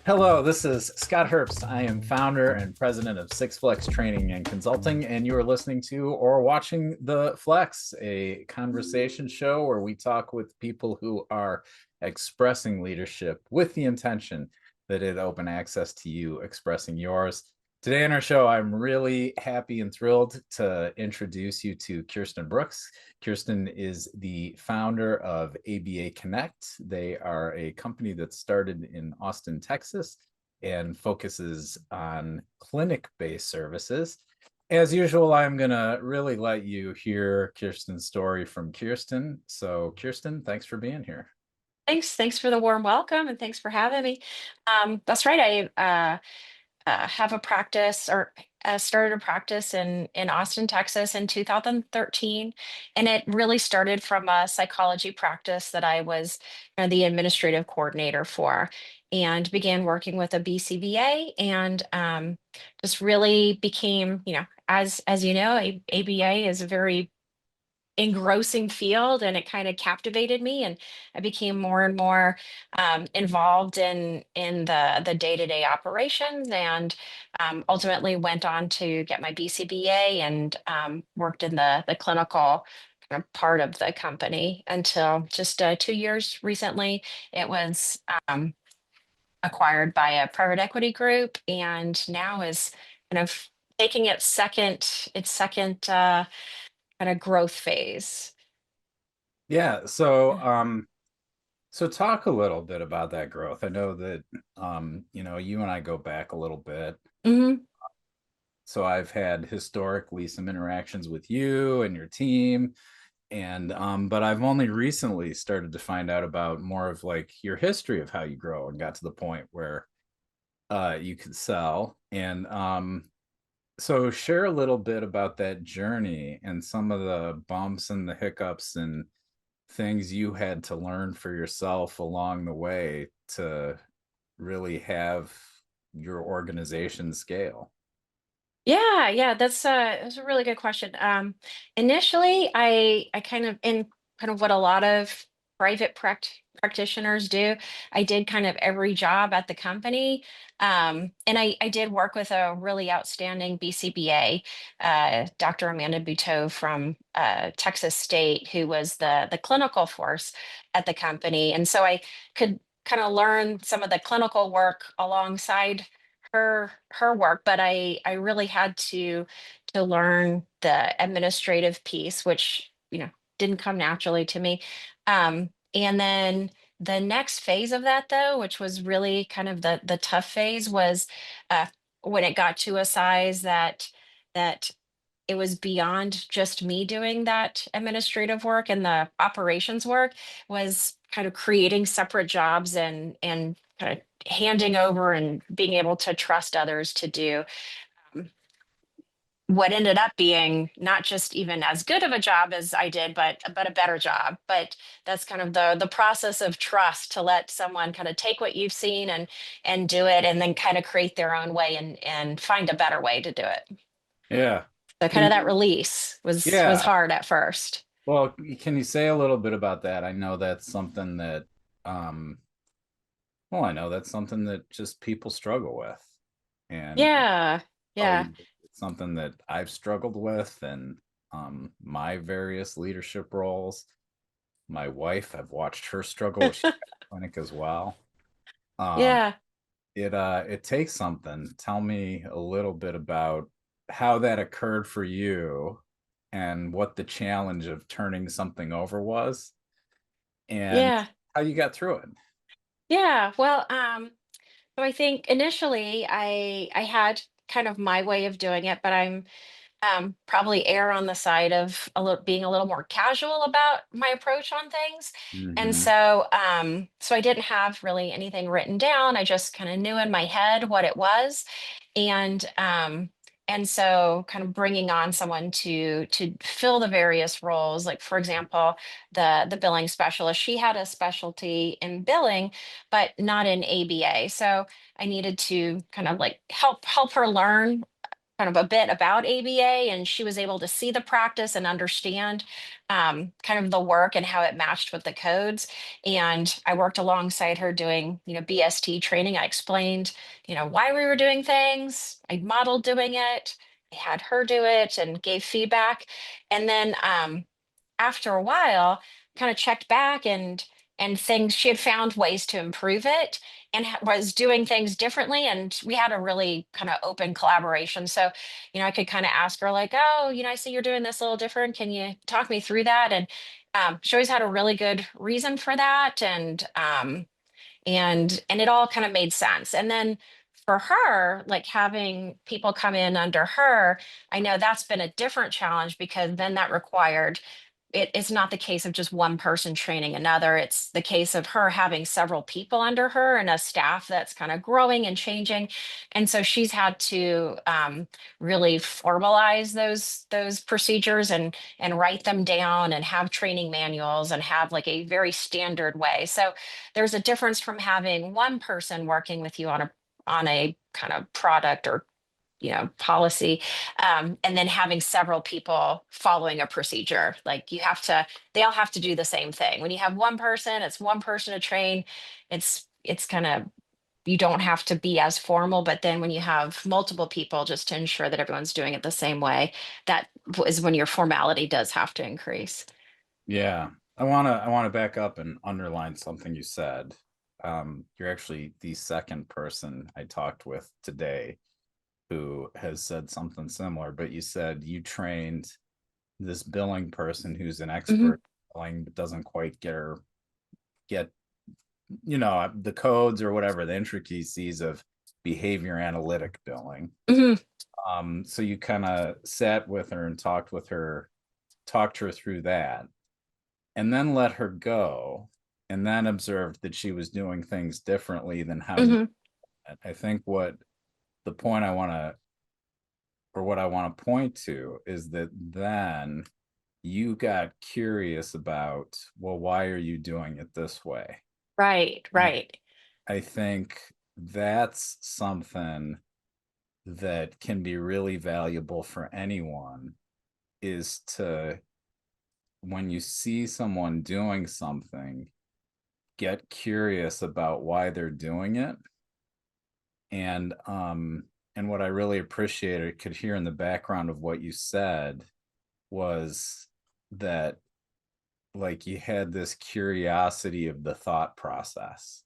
Hello, this is Scott Herbst. I am founder and president of Six Flex Training and Consulting, and you are listening to or watching The Flex, a conversation show where we talk with people who are expressing leadership with the intention that it open access to you expressing yours. Today on our show, I'm really happy and thrilled to introduce you to Kirsten Brooks. Kirsten is the founder of ABA Connect. They are a company that started in Austin, Texas, and focuses on clinic-based services. As usual, I'm going to really let you hear Kirsten's story from Kirsten. So, Kirsten, thanks for being here. Thanks for the warm welcome, and thanks for having me. That's right. I have a practice, or started a practice in Austin, Texas in 2013, and it really started from a psychology practice that I was the administrative coordinator for, and began working with a BCBA, and just really became, as you know, ABA is a very engrossing field, and it kind of captivated me, and I became more and more involved in the day-to-day operations, and ultimately went on to get my BCBA, and worked in the clinical kind of part of the company until just 2 years recently. It was acquired by a private equity group, and now is kind of taking its second kind of growth phase. Yeah, so talk a little bit about that growth. I know that you and I go back a little bit. Hmm. So I've had historically some interactions with you and your team, and but I've only recently started to find out about more of like your history of how you grow and got to the point where you could sell. And so share a little bit about that journey and some of the bumps and the hiccups and things you had to learn for yourself along the way to really have your organization scale. Yeah, that's a really good question. Initially, I kind of, in kind of what a lot of practitioners do, I did kind of every job at the company, and I did work with a really outstanding BCBA, Dr. Amanda Buteau from Texas State, who was the clinical force at the company, and so I could kind of learn some of the clinical work alongside her work, but I really had to learn the administrative piece, which didn't come naturally to me. And then the next phase of that, though, which was really kind of the tough phase, was uh, when it got to a size that it was beyond just me doing that administrative work, and the operations work was kind of creating separate jobs, and kind of handing over and being able to trust others to do um, what ended up being not just even as good of a job as I did, but a better job. But that's kind of the process of trust, to let someone kind of take what you've seen and do it, and then kind of create their own way, and find a better way to do it. Yeah. So kind Can of that you, release was yeah. hard at first. Well, can you say a little bit about that? I know that's something that, well, I know that's something that just people struggle with. And Yeah, probably yeah, it's something that I've struggled with and my various leadership roles. My wife, I've watched her struggle. She's got a clinic as well. Um, yeah. it takes something. Tell me a little bit about how that occurred for you and what the challenge of turning something over was and Yeah. how you got through it. Yeah. Well, so I think initially I had kind of my way of doing it, but I'm probably err on the side of being a little more casual about my approach on things. And Hmm. so I didn't have really anything written down. I just kind of knew in my head what it was. And and so kind of bringing on someone to fill the various roles, like for example, the billing specialist, she had a specialty in billing, but not in ABA. So I needed to kind of like help her learn kind of a bit about ABA, and she was able to see the practice and understand kind of the work and how it matched with the codes. And I worked alongside her doing, BST training. I explained, why we were doing things. I modeled doing it. I had her do it and gave feedback. And then after a while, kind of checked back, and things, she had found ways to improve it, and was doing things differently, and we had a really kind of open collaboration. So I could kind of ask her like, oh, I see you're doing this a little different, can you talk me through that? And she always had a really good reason for that, and it all kind of made sense. And then for her, like having people come in under her, I know that's been a different challenge, because then that required, it's not the case of just one person training another. It's the case of her having several people under her and a staff that's kind of growing and changing. And so she's had to really formalize those procedures, and write them down, and have training manuals, and have like a very standard way. So there's a difference from having one person working with you on a kind of product or policy, and then having several people following a procedure. Like they all have to do the same thing. When you have one person, it's one person to train. It's kind of, you don't have to be as formal. But then when you have multiple people, just to ensure that everyone's doing it the same way, that is when your formality does have to increase. Yeah. I want to back up and underline something you said. You're actually the second person I talked with today who has said something similar, but you said you trained this billing person who's an Hmm. expert billing, but doesn't quite get the codes or whatever, the intricacies of behavior analytic billing. Hmm. So you kind of sat with her and talked her through that, and then let her go, and then observed that she was doing things differently than how you. Hmm. I think the point I want to what I want to point to is that then you got curious about, well, why are you doing it this way? Right, And right. I think that's something that can be really valuable for anyone, is to, when you see someone doing something, get curious about why they're doing it. And what I really appreciated, could hear in the background of what you said, was that, like, you had this curiosity of the thought process.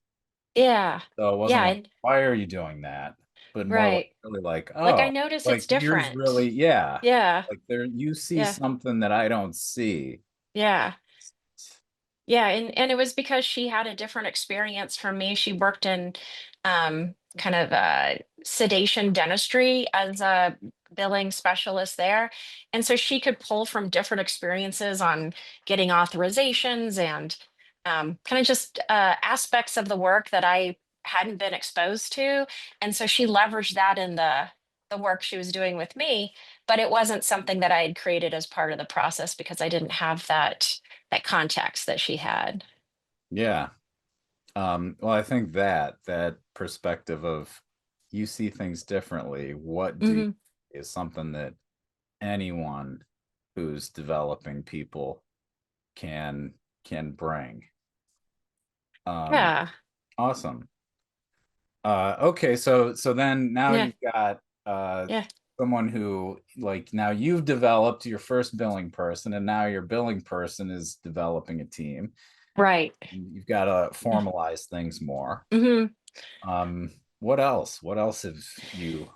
Yeah. So it wasn't Yeah. like, why are you doing that? But more like, Right. really like, Like I oh, notice it's like yours different. really, yeah. Yeah. Like, there you see Yeah. something that I don't see. Yeah. Yeah, and it was because she had a different experience from me. She worked in kind of sedation dentistry as a billing specialist there. And so she could pull from different experiences on getting authorizations, and kind of just aspects of the work that I hadn't been exposed to. And so she leveraged that in the work she was doing with me, but it wasn't something that I had created as part of the process, because I didn't have that context that she had. Yeah. Well, I think that perspective of, you see things differently, what do you, Hmm. is something that anyone who's developing people can bring. Um, Yeah, awesome. Okay, so then now yeah, you've got yeah, someone who, like, now you've developed your first billing person, and now your billing person is developing a team. right. You've got to formalize things more. Hmm. Um, what else? What else have you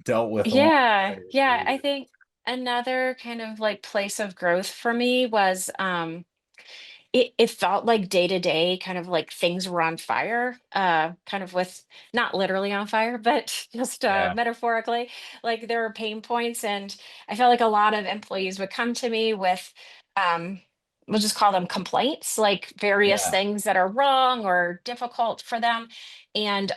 dealt with along Yeah, your yeah. I career? think another kind of like place of growth for me was it felt like day to day, kind of like things were on fire, kind of with, not literally on fire, but just Yeah, metaphorically, like there were pain points. And I felt like a lot of employees would come to me with, um, we'll just call them complaints, like various yeah, things that are wrong or difficult for them. And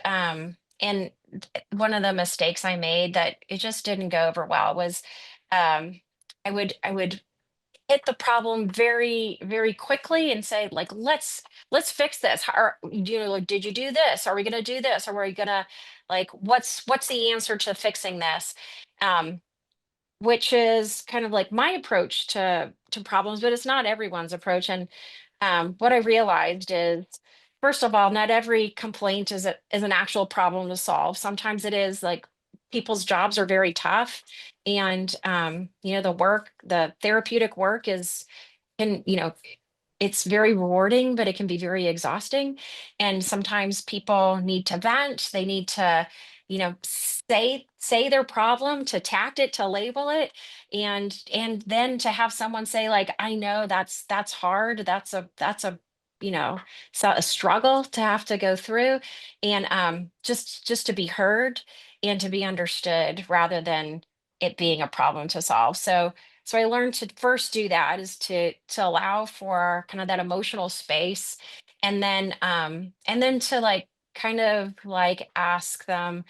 one of the mistakes I made that it just didn't go over well was, um, I would hit the problem very, very quickly and say, like, let's fix this. Or, like, did you do this? Are we gonna do this? Or are we gonna, like, what's the answer to fixing this? Um, which is kind of like my approach to problems, but it's not everyone's approach. And what I realized is, first of all, not every complaint is an actual problem to solve. Sometimes it is, like, people's jobs are very tough, and the therapeutic work is, and it's very rewarding, but it can be very exhausting. And sometimes people need to vent. They need to, say their problem, to tact it, to label it, and then to have someone say, like, I know that's hard. That's a you know so a struggle to have to go through, and just to be heard and to be understood rather than it being a problem to solve. So I learned to first do that, is to allow for kind of that emotional space, and then to, like, kind of like ask them,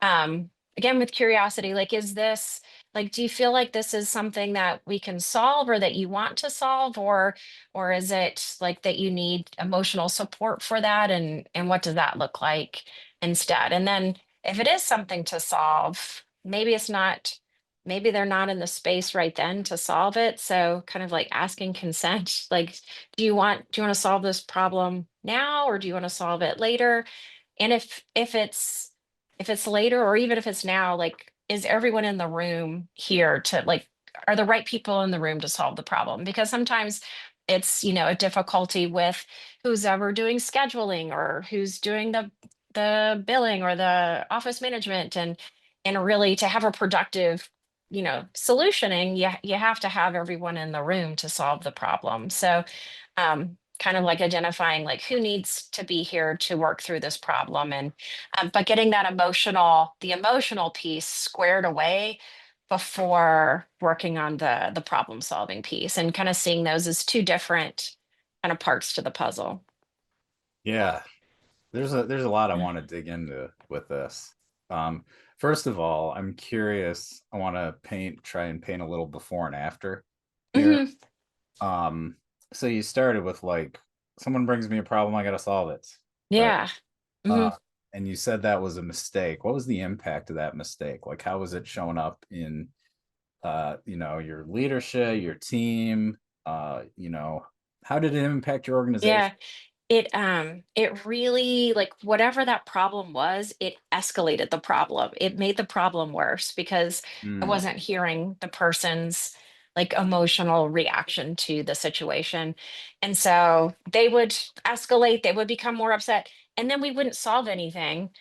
again, with curiosity, like, is this, like, do you feel like this is something that we can solve, or that you want to solve, or is it like that you need emotional support for that, and what does that look like instead? And then if it is something to solve, maybe they're not in the space right then to solve it. So kind of like asking consent, like, do you want to solve this problem now, or do you want to solve it later? And if it's later, or even if it's now, like, is everyone in the room here to, like, are the right people in the room to solve the problem? Because sometimes it's, a difficulty with who's ever doing scheduling, or who's doing the billing, or the office management, and really to have a productive, solutioning, you have to have everyone in the room to solve the problem. So kind of like identifying, like, who needs to be here to work through this problem, and but getting the emotional piece squared away before working on the problem solving piece, and kind of seeing those as two different kind of parts to the puzzle. Yeah, there's a lot I want to dig into with this. Um, First of all, I'm curious. I want to try and paint a little before and after here. Hmm. Um, so you started with, like, someone brings me a problem, I gotta solve it, right? Yeah. Hmm. Uh, and you said that was a mistake. What was the impact of that mistake? Like, how was it showing up in, your leadership, your team? How did it impact your organization? Yeah. It really, like, whatever that problem was, it escalated the problem. It made the problem worse because I Mm, wasn't hearing the person's, like, emotional reaction to the situation. And so they would escalate, they would become more upset, and then we wouldn't solve anything,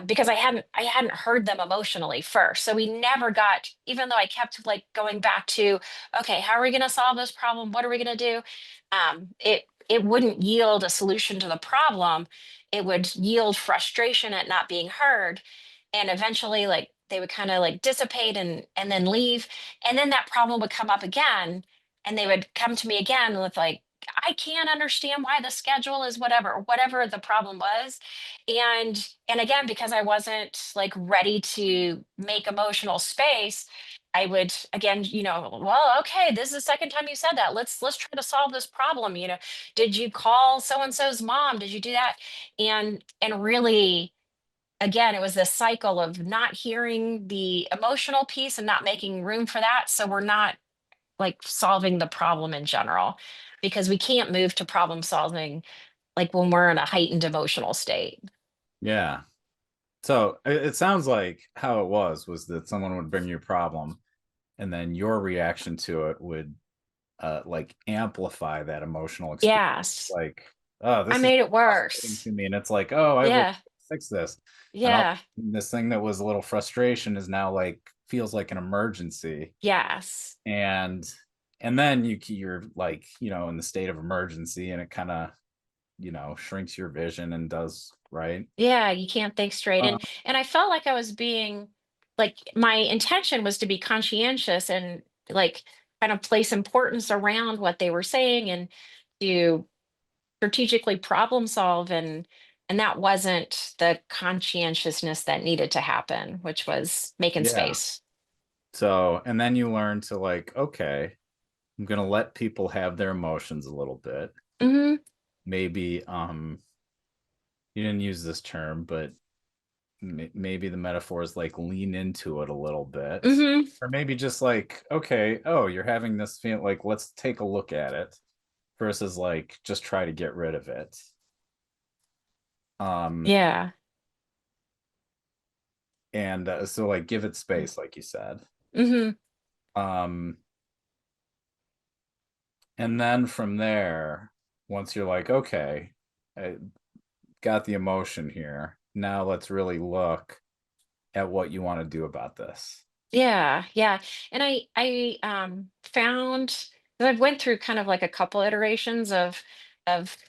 because I hadn't heard them emotionally first. So we never got, even though I kept, like, going back to, okay, how are we going to solve this problem? What are we going to do? It wouldn't yield a solution to the problem. It would yield frustration at not being heard. And eventually, like, they would kind of, like, dissipate and then leave. And then that problem would come up again. And they would come to me again with, like, I can't understand why the schedule is whatever the problem was. And again, because I wasn't, like, ready to make emotional space, I would again, well, okay, this is the second time you said that. Let's try to solve this problem. Did you call so and so's mom? Did you do that? And really, again, it was this cycle of not hearing the emotional piece and not making room for that. So we're not, like, solving the problem in general, because we can't move to problem solving, like, when we're in a heightened emotional state. yeah. So it sounds like how it was that someone would bring you a problem, and then your reaction to it would, like, amplify that emotional experience. Yes. Like, oh, I this is made it frustrating worse. to me, and it's like, oh, I will Yeah. fix this, and Yeah. this thing that was a little frustration is now, like, feels like an emergency, Yes. and then you're, like, in the state of emergency, and it kind of, shrinks your vision and does, right. Yeah, you can't think straight. uh, And I felt like I was being, like, my intention was to be conscientious and, like, kind of place importance around what they were saying, and to strategically problem solve, and that wasn't the conscientiousness that needed to happen, which was making yeah. space. So, and then you learn to, like, okay, I'm gonna let people have their emotions a little bit. Mm-hmm. Maybe you didn't use this term, but maybe the metaphor is like lean into it a little bit. Mm-hmm. Or maybe just like, okay, oh, you're having this feeling, like let's take a look at it versus like just try to get rid of it. Um Yeah. and so like give it space, like you said. Mm-hmm. Um and then from there, once you're like, okay, I got the emotion here, now let's really look at what you want to do about this. Yeah, yeah. And I found that I've went through kind of like a couple iterations of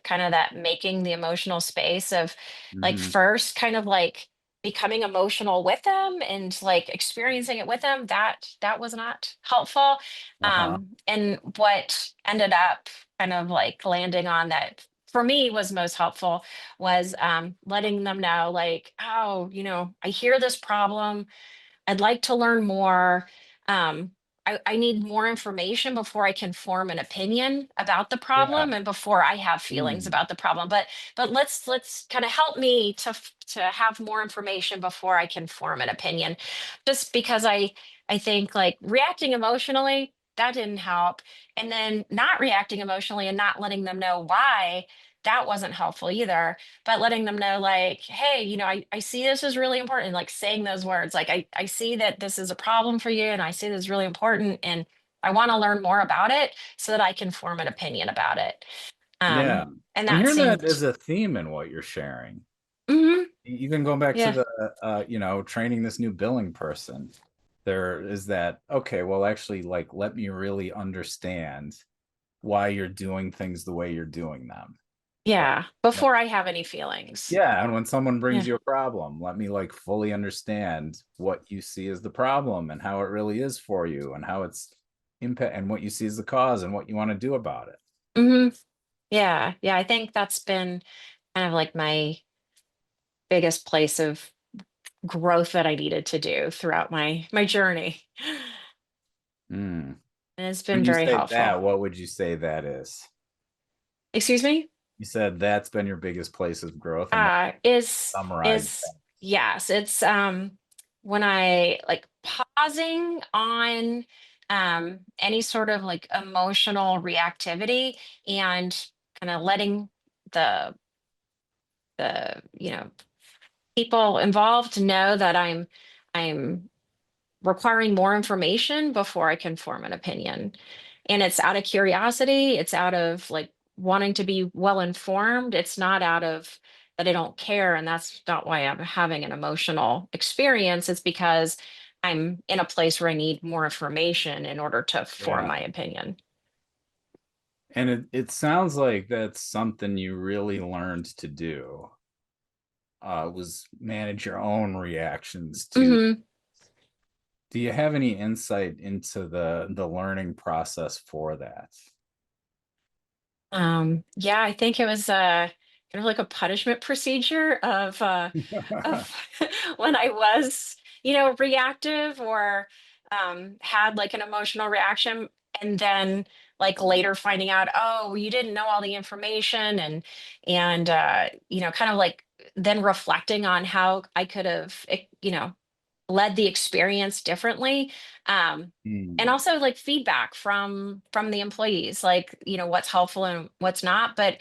kind of that making the emotional space of like Hmm. first kind of like becoming emotional with them and like experiencing it with them. That was not helpful. Uh-huh. And what ended up kind of like landing on that for me was most helpful was letting them know like, oh, I hear this problem. I'd like to learn more. Um, I need more information before I can form an opinion about the Yeah. problem and before I have feelings Mm. about the problem. But let's kind of help me to have more information before I can form an opinion. Just because I think like reacting emotionally, that didn't help. And then not reacting emotionally and not letting them know why, that wasn't helpful either, but letting them know like, hey, I see this is really important, like saying those words like I see that this is a problem for you and I see this is really important and I want to learn more about it so that I can form an opinion about it. Yeah. And I'm that hearing that seemed. as a theme in what you're sharing. Mhm, Even going back to yeah, the training this new billing person. There is that, okay, well, actually, like, let me really understand why you're doing things the way you're doing them. Like, yeah, let- before I have any feelings. yeah, and when someone brings Yeah. you a problem, let me like fully understand what you see as the problem and how it really is for you and how it's impact and what you see as the cause and what you want to do about it. Hmm. Yeah, yeah, I think that's been kind of like my biggest place of growth that I needed to do throughout my journey. Mm. And it's When been you very say helpful. that, what would you say that is? Excuse me? You said that's been your biggest place of growth, and what summarize Is that? yes, it's when I like pausing on any sort of like emotional reactivity and kind of letting the the people involved know that I'm requiring more information before I can form an opinion. And it's out of curiosity, it's out of like wanting to be well informed. It's not out of that I don't care. And that's not why I'm having an emotional experience. It's because I'm in a place where I need more information in order to form Yeah. my opinion. And it sounds like that's something you really learned to do. Was manage your own reactions to. Hmm. Do you have any insight into the learning process for that? Yeah, I think it was kind of like a punishment procedure of when I was, reactive or had like an emotional reaction, and then like later finding out, oh, you didn't know all the information, and kind of like then reflecting on how I could have, led the experience differently. And Hmm. also like feedback from the employees, like, what's helpful and what's not, but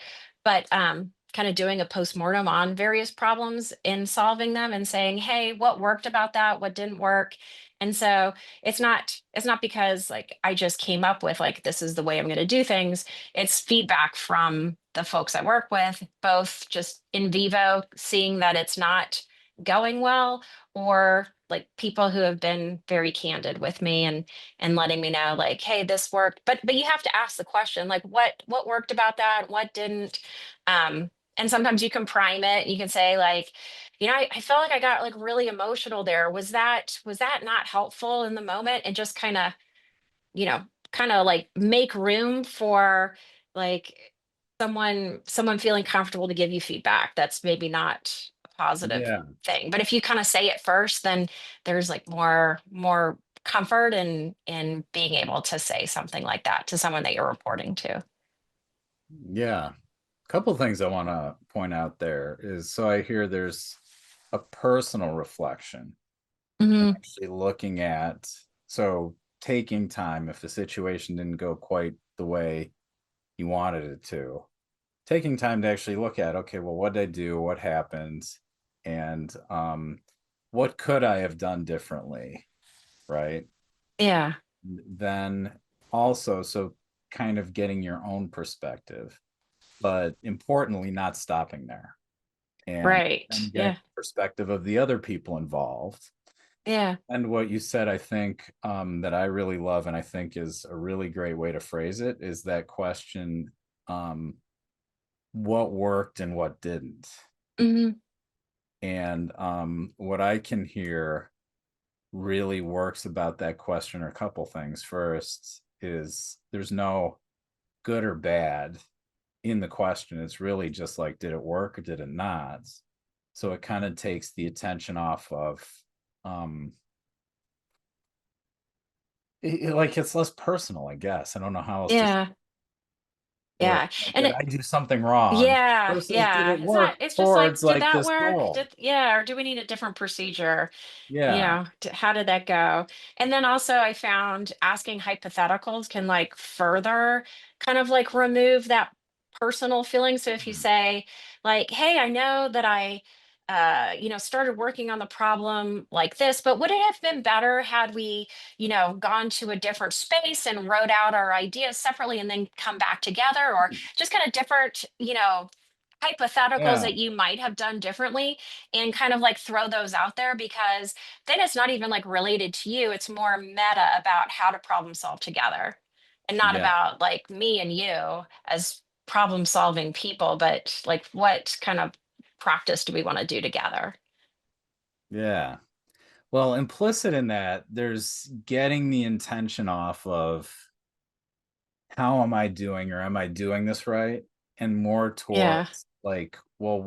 kind of doing a postmortem on various problems and solving them and saying, hey, what worked about that, what didn't work. And so it's not because like I just came up with like this is the way I'm going to do things. It's feedback from the folks I work with, both just in vivo, seeing that it's not going well, or like people who have been very candid with me and letting me know like, hey, this worked, but you have to ask the question like what worked about that, what didn't. And sometimes you can prime it, you can say like, I felt like I got like really emotional there, was that not helpful in the moment, and just you know kind of like make room for like someone feeling comfortable to give you feedback that's maybe not a positive Yeah. thing. But if you kind of say it first, then there's like more comfort in being able to say something like that to someone that you're reporting to. Yeah. Couple things I want to point out there is, so I hear there's a personal reflection and Hmm. actually looking at, so taking time if the situation didn't go quite the way you wanted it to, taking time to actually look at, okay, well, what did I do? What happened? And what could I have done differently? Right. Yeah. Then also, so kind of getting your own perspective, but importantly, not stopping there, and Right. then getting Yeah. the perspective of the other people involved. Yeah. And what you said, I think, that I really love, and I think is a really great way to phrase it, is that question, um, what worked and what didn't. Hmm. And what I can hear really works about that question are a couple things. First is there's no good or bad in the question. It's really just like, did it work or did it not? So it kind of takes the attention off of, um like, it's less personal, I guess. I don't know how else to, Yeah. where it's Yeah. like, And did I do something wrong yeah, versus did yeah. it It's not, work it's just like, towards did like that this work? goal? Yeah, or do we need a different procedure? Yeah. How did that go? And then also I found asking hypotheticals can like further kind of like remove that personal feeling. So if you say like, hey, I know that I started working on the problem like this, but would it have been better had we, gone to a different space and wrote out our ideas separately and then come back together, or just kind of different, hypotheticals Yeah. that you might have done differently, and kind of like throw those out there, because then it's not even like related to you. It's more meta about how to problem solve together, and not Yeah. about like me and you as problem solving people, but like what kind of practice do we want to do together? Yeah. Well, implicit in that, there's getting the intention off of how am I doing, or am I doing this right? And more Yeah. towards like, well,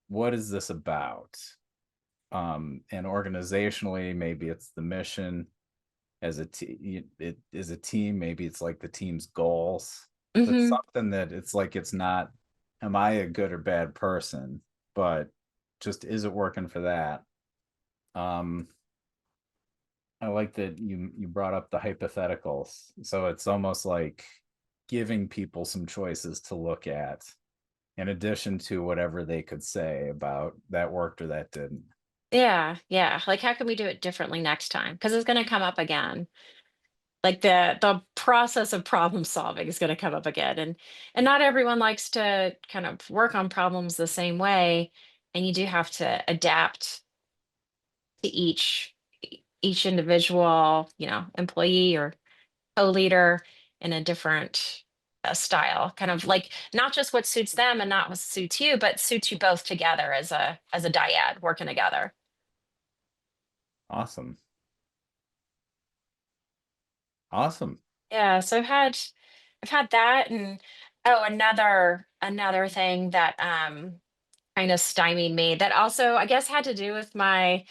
what is this about? And organizationally, maybe it's the mission. As a team, it is a team, maybe it's like the team's goals, but Hmm. something that it's like, it's not, am I a good or bad person, but just, is it working for that? Um, I like that you brought up the hypotheticals. So it's almost like giving people some choices to look at in addition to whatever they could say about that worked or that didn't. Yeah. Yeah. Like, how can we do it differently next time? Because it's going to come up again. Like the process of problem solving is going to come up again, and not everyone likes to kind of work on problems the same way, and you do have to adapt to each individual, employee or co-leader in a different style, kind of like not just what suits them and not what suits you, but suits you both together as a dyad working together. Awesome. Awesome. Yeah, so I've had that. And oh, another thing that kind of stymied me, that also I guess had to do with my,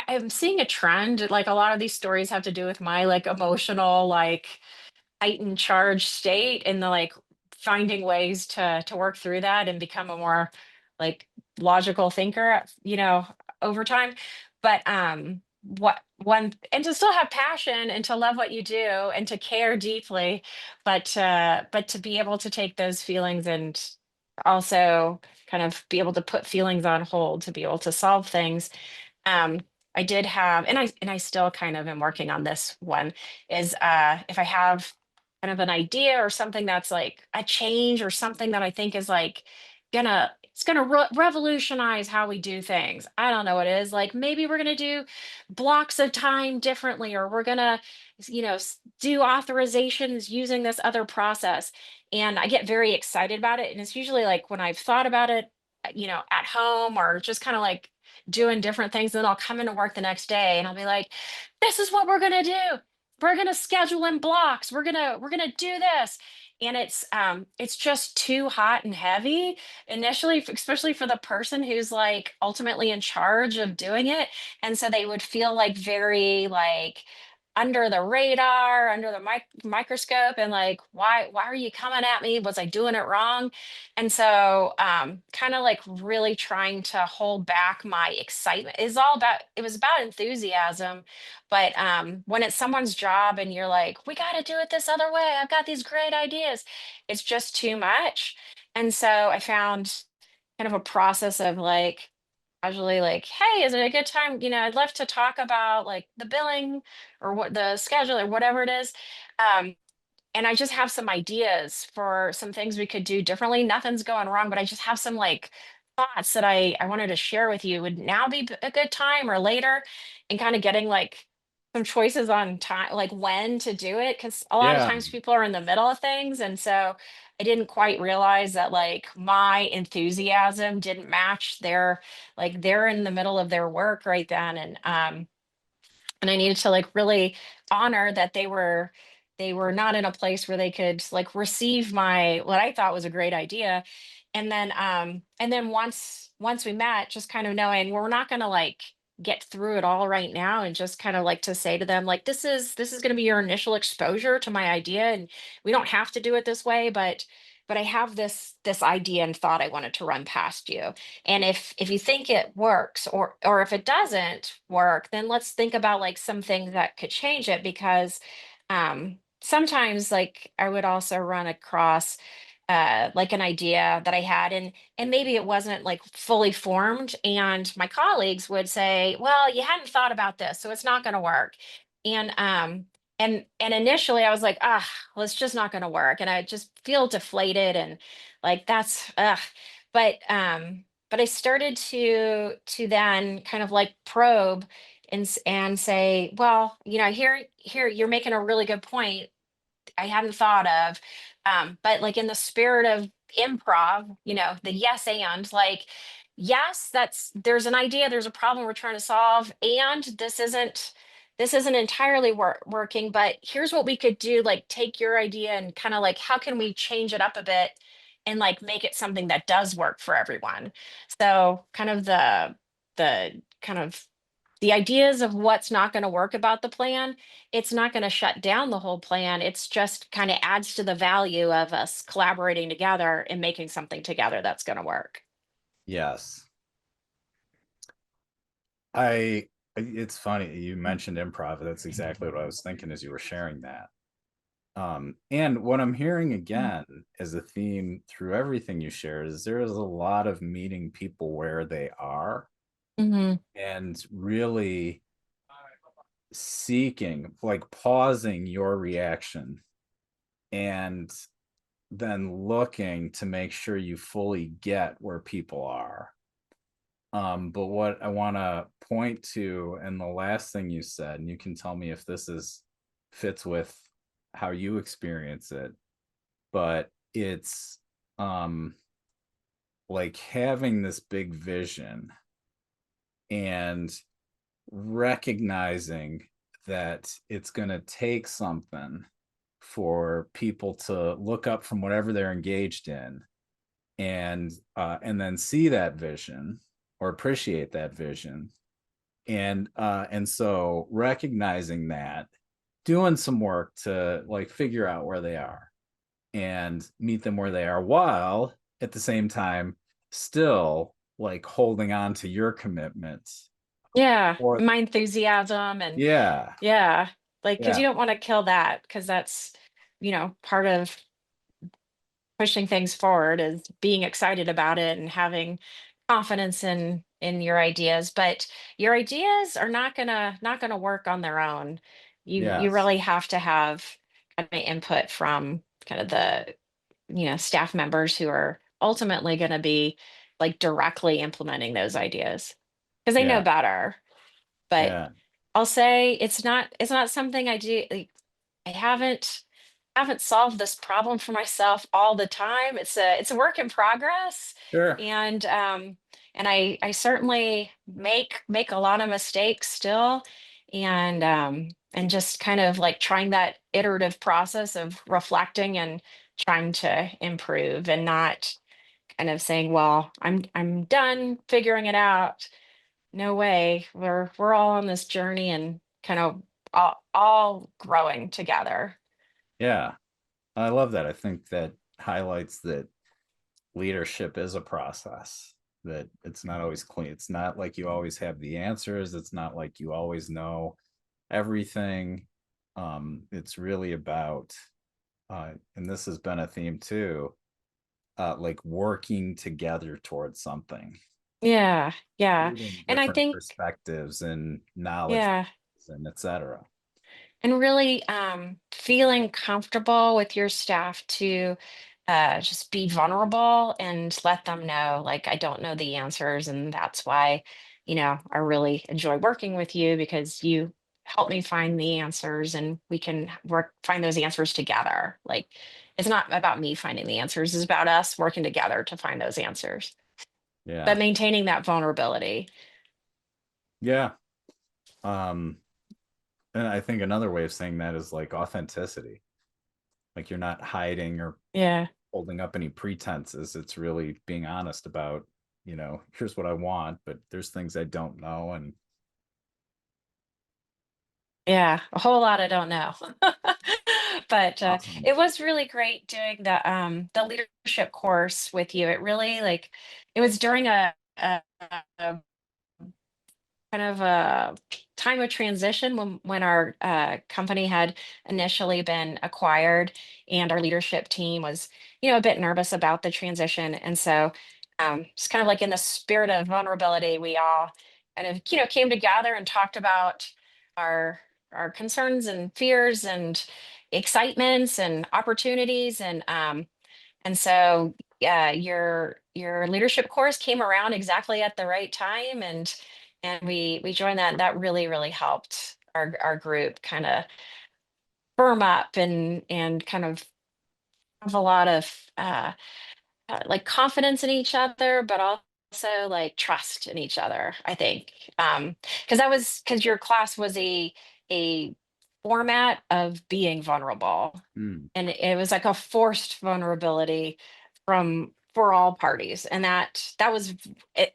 I'm seeing a trend, like a lot of these stories have to do with my like emotional, like heightened charged state, and the like finding ways to work through that and become a more like logical thinker, over time. But what one, and to still have passion and to love what you do and to care deeply, but to be able to take those feelings and also kind of be able to put feelings on hold to be able to solve things. um, I did have, and I still kind of am working on this one, is if I have kind of an idea or something that's like a change or something that I think is like it's gonna revolutionize how we do things. I don't know what it is. Like maybe we're gonna do blocks of time differently, or we're gonna, do authorizations using this other process. And I get very excited about it. And it's usually like when I've thought about it, at home, or just kind of like doing different things. Then I'll come into work the next day and I'll be like, this is what we're gonna do. We're gonna schedule in blocks. We're gonna do this. And it's just too hot and heavy initially, especially for the person who's like ultimately in charge of doing it. And so they would feel like very like under the radar, under the microscope, and like, why are you coming at me? Was I doing it wrong? And so, kind of like really trying to hold back my excitement. It was about enthusiasm, but when it's someone's job and you're like, we got to do it this other way. I've got these great ideas. It's just too much. And so I found kind of a process of like casually like, hey, is it a good time? I'd love to talk about like the billing or what the schedule or whatever it is. Um, and I just have some ideas for some things we could do differently. Nothing's going wrong, but I just have some like thoughts that I wanted to share with you. Would now be a good time or later? And kind of getting like some choices on time, like when to do it. Cause a lot of Yeah. times people are in the middle of things. And so I didn't quite realize that like my enthusiasm didn't match their, like they're in the middle of their work right then. And I needed to like really honor that they were not in a place where they could like receive my what I thought was a great idea. And then once we met, just kind of knowing we're not going to like get through it all right now, and just kind of like to say to them like this is going to be your initial exposure to my idea, and we don't have to do it this way, but I have this idea and thought I wanted to run past you. And if you think it works, or if it doesn't work, then let's think about like some things that could change it. Because sometimes like I would also run across like an idea that I had, and maybe it wasn't like fully formed, and my colleagues would say, well, you hadn't thought about this, so it's not going to work. And initially I was like, well, it's just not going to work, and I just feel deflated, and like that's but I started to then kind of like probe and say, well, here you're making a really good point I hadn't thought of. But like in the spirit of improv, the yes and like, yes, there's an idea, there's a problem we're trying to solve, and this isn't entirely working, but here's what we could do, like take your idea and kind of like how can we change it up a bit and like make it something that does work for everyone. So kind of the kind of the ideas of what's not going to work about the plan, it's not going to shut down the whole plan. It's just kind of adds to the value of us collaborating together and making something together that's going to work. Yes. I it's funny you mentioned improv. That's exactly what I was thinking as you were sharing that. And what I'm hearing again as a theme through everything you share is there is a lot of meeting people where they are Mm-hmm. and really seeking, like pausing your reaction and then looking to make sure you fully get where people are. But what I want to point to, and the last thing you said, and you can tell me if this is fits with how you experience it, but it's like having this big vision and recognizing that it's going to take something for people to look up from whatever they're engaged in and then see that vision or appreciate that vision and so recognizing that, doing some work to like figure out where they are and meet them where they are, while at the same time still like holding on to your commitments Yeah, or my enthusiasm and yeah. yeah, like because you Yeah. don't want to kill that, because that's part of pushing things forward is being excited about it and having confidence in your ideas. But your ideas are not gonna work on their own. You Yes. really have to have kind of input from kind of the staff members who are ultimately going to be like directly implementing those ideas because they know Yeah. better. But Yeah. I'll say it's not something I do. Like, I haven't solved this problem for myself all the time. It's a work in progress, Sure. and I certainly make a lot of mistakes still, and just kind of like trying that iterative process of reflecting and trying to improve, and not kind of saying, well, I'm done figuring it out. No way. We're all on this journey, and kind of all growing together. Yeah, I love that. I think that highlights that leadership is a process, that it's not always clean. It's not like you always have the answers. It's not like you always know everything. It's really about, and this has been a theme too, like working together towards something, Yeah, yeah. including And I different think, perspectives and knowledge yeah, and etc. and really feeling comfortable with your staff to just be vulnerable and let them know, like, I don't know the answers, and that's why, I really enjoy working with you because you help me find the answers, and we can find those answers together. Like, it's not about me finding the answers; it's about us working together to find those answers, but Yeah. maintaining that vulnerability. Yeah. Um, and I think another way of saying that is like authenticity. Like you're not hiding or Yeah. holding up any pretenses. It's really being honest about, here's what I want, but there's things I don't know. And Yeah, a whole lot I don't know. But awesome. it was really great doing the leadership course with you. It really, like, it was during a kind of a time of transition when our company had initially been acquired, and our leadership team was, a bit nervous about the transition. And so it's kind of like in the spirit of vulnerability, we all kind of, came together and talked about our our concerns and fears and excitements and opportunities. And so, yeah, your leadership course came around exactly at the right time, and we joined that. That really, really helped our group kind of firm up and kind of have a lot of like confidence in each other, but also like trust in each other, I think. Because your class was a format of being vulnerable, Mm, and it was like a forced vulnerability for all parties, and that was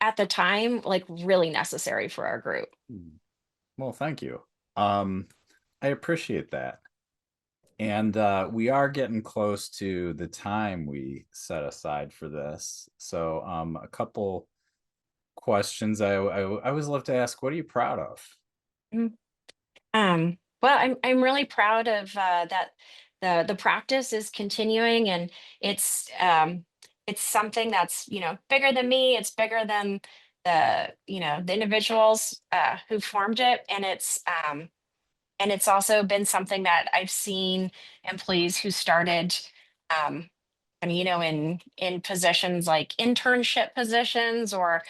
at the time, like, really necessary for our group. mm. Well, thank you. Um, I appreciate that. And we are getting close to the time we set aside for this. So, a couple questions I always love to ask. What are you proud of? Mm. Well, I'm really proud of that the practice is continuing, and it's it's something that's, bigger than me. It's bigger than the individuals who formed it, and it's also been something that I've seen employees who started and, in positions like internship positions or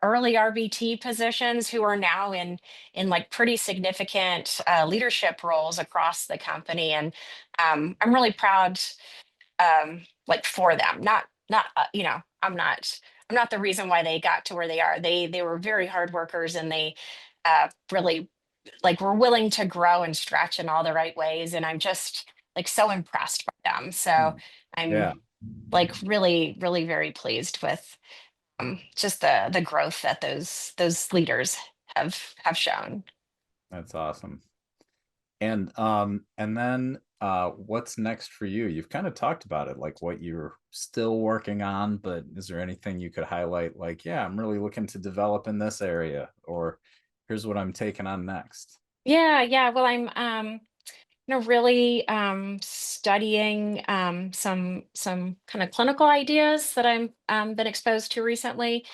early RBT positions, who are now in like pretty significant leadership roles across the company. And I'm really proud, like, for them. Not I'm not the reason why they got to where they are. They were very hard workers, and they really, like, were willing to grow and stretch in all the right ways. And I'm just, like, so impressed by them. So Hmm. Yeah, I'm, like, really, really very pleased with just the growth that those leaders have shown. that's awesome. And then what's next for you? You've kind of talked about it, like what you're still working on, but is there anything you could highlight, like, yeah, I'm really looking to develop in this area, or here's what I'm taking on next? Yeah, yeah. Well, I'm really studying some kind of clinical ideas that I'm been exposed to recently,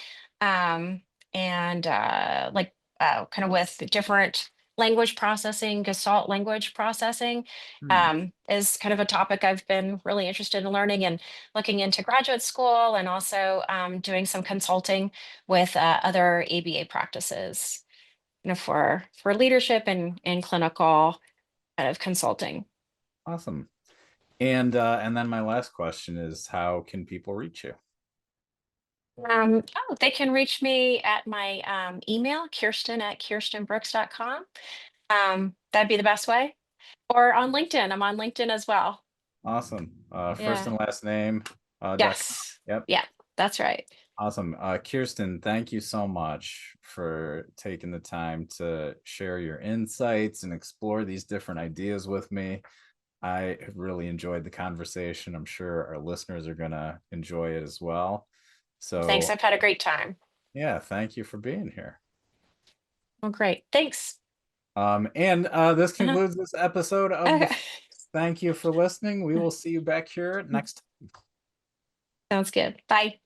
um, and like kind of with different language processing, Gestalt language processing, Hmm, is kind of a topic I've been really interested in learning and looking into graduate school, and also doing some consulting with other ABA practices, for leadership and clinical kind of consulting. awesome. And then my last question is, how can people reach you? They can reach me at my email, Kirsten@kirstenbrooks.com. That'd be the best way. Or on LinkedIn. I'm on LinkedIn as well. Awesome. First Yeah. and last name, .com. Yes. Yep. Yeah, that's right. Awesome. Kirsten, thank you so much for taking the time to share your insights and explore these different ideas with me. I have really enjoyed the conversation. I'm sure our listeners are going to enjoy it as well. Thanks. So, I've had a great time. yeah, thank you for being here. Well, great. Thanks. And this Uh-huh. concludes this episode of the. Thank you for listening. We will see you back here next time. Sounds good. Bye.